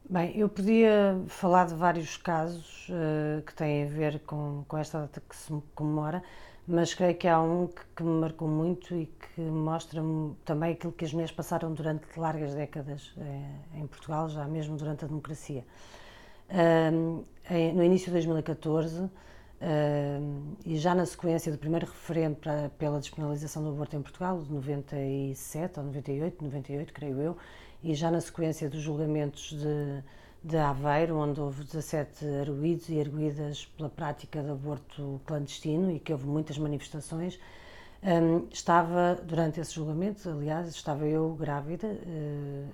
Bem, eu podia falar de vários casos que têm a ver com esta data que se comemora, mas creio que há um que me marcou muito e que mostra-me também aquilo que as mulheres passaram durante largas décadas em Portugal, já mesmo durante a democracia. No início de 2014, e já na sequência do primeiro referendo pela despenalização do aborto em Portugal, de 97 ou 98, creio eu, e já na sequência dos julgamentos de Aveiro, onde houve 17 arguidos e arguidas pela prática de aborto clandestino e que houve muitas manifestações. Estava, durante esse julgamento, aliás, estava eu grávida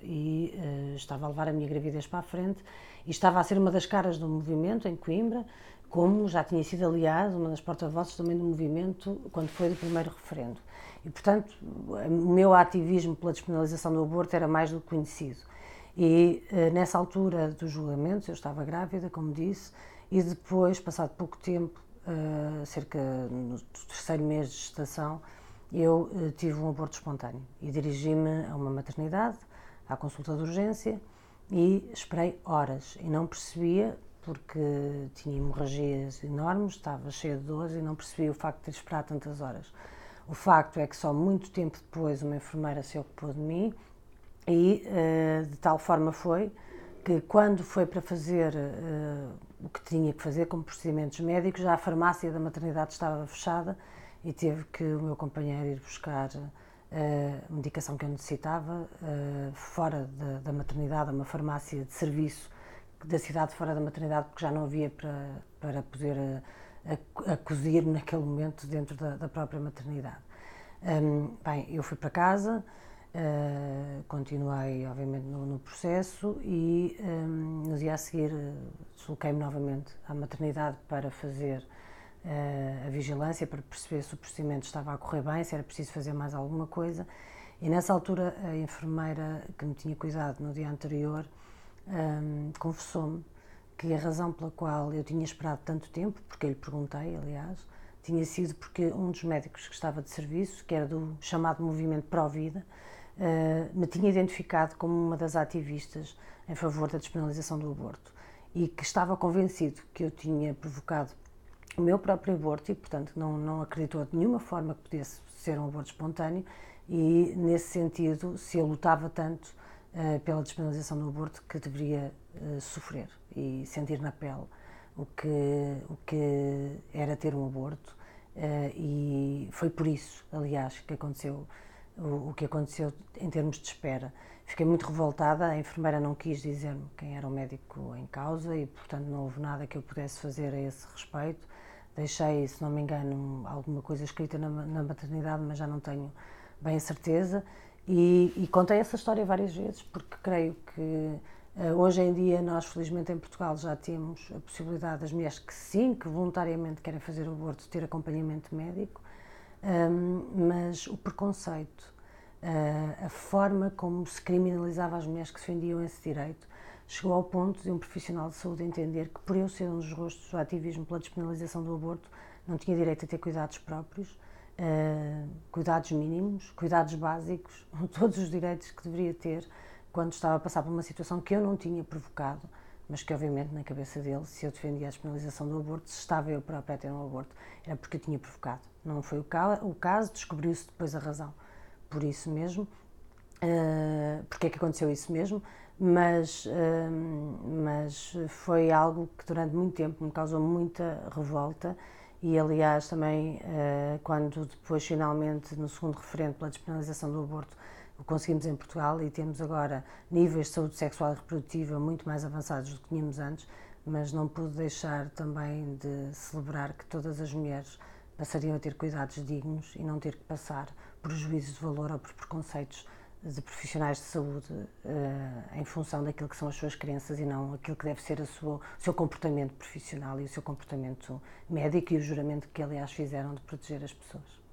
e estava a levar a minha gravidez para a frente e estava a ser uma das caras do movimento em Coimbra, como já tinha sido, aliás, uma das porta-vozes também do movimento quando foi do primeiro referendo. E, portanto, o meu ativismo pela despenalização do aborto era mais do que conhecido. E nessa altura dos julgamentos, eu estava grávida, como disse, e depois, passado pouco tempo, cerca no terceiro mês de gestação, eu tive um aborto espontâneo e dirigi-me a uma maternidade, à consulta de urgência, e esperei horas e não percebia, porque tinha hemorragias enormes, estava cheia de dores e não percebia o facto de ter esperado tantas horas. O facto é que só muito tempo depois uma enfermeira se ocupou de mim e de tal forma foi que quando foi para fazer o que tinha que fazer como procedimentos médicos, já a farmácia da maternidade estava fechada e teve que o meu companheiro ir buscar a medicação que eu necessitava fora da maternidade, a uma farmácia de serviço da cidade fora da maternidade, porque já não havia para poder acudir-me naquele momento dentro da própria maternidade. Bem, eu fui para casa, continuei obviamente no processo e no dia a seguir desloquei-me novamente à maternidade para fazer a vigilância, para perceber se o procedimento estava a correr bem, se era preciso fazer mais alguma coisa. E nessa altura a enfermeira que me tinha cuidado no dia anterior confessou-me que a razão pela qual eu tinha esperado tanto tempo, porque eu lhe perguntei, aliás, tinha sido porque um dos médicos que estava de serviço, que era do chamado Movimento Pró-Vida, me tinha identificado como uma das ativistas em favor da despenalização do aborto e que estava convencido que eu tinha provocado o meu próprio aborto e, portanto, não acreditou de nenhuma forma que pudesse ser um aborto espontâneo e, nesse sentido, se eu lutava tanto pela despenalização do aborto, que deveria sofrer e sentir na pele o que era ter um aborto e foi por isso, aliás, que aconteceu o que aconteceu em termos de espera. Fiquei muito revoltada, a enfermeira não quis dizer-me quem era o médico em causa e, portanto, não houve nada que eu pudesse fazer a esse respeito. Deixei, se não me engano, alguma coisa escrita na maternidade, mas já não tenho bem a certeza. E contei essa história várias vezes, porque creio que hoje em dia nós, felizmente, em Portugal já temos a possibilidade das mulheres que sim, que voluntariamente querem fazer o aborto, ter acompanhamento médico, mas o preconceito, a forma como se criminalizava as mulheres que defendiam esse direito, chegou ao ponto de um profissional de saúde entender que, por eu ser um dos rostos do ativismo pela despenalização do aborto, não tinha direito a ter cuidados próprios, cuidados mínimos, cuidados básicos, todos os direitos que deveria ter quando estava a passar por uma situação que eu não tinha provocado, mas que obviamente na cabeça dele, se eu defendia a despenalização do aborto, se estava eu própria a ter um aborto, era porque eu tinha provocado. Não foi o caso, descobriu-se depois a razão. Por isso mesmo, porque é que aconteceu isso mesmo, mas foi algo que durante muito tempo me causou muita revolta e aliás também quando depois finalmente no segundo referendo pela despenalização do aborto o conseguimos em Portugal e temos agora níveis de saúde sexual e reprodutiva muito mais avançados do que tínhamos antes, mas não pude deixar também de celebrar que todas as mulheres passariam a ter cuidados dignos e não ter que passar por juízos de valor ou por preconceitos de profissionais de saúde em função daquilo que são as suas crenças e não aquilo que deve ser o seu comportamento profissional e o seu comportamento médico e o juramento que, aliás, fizeram de proteger as pessoas.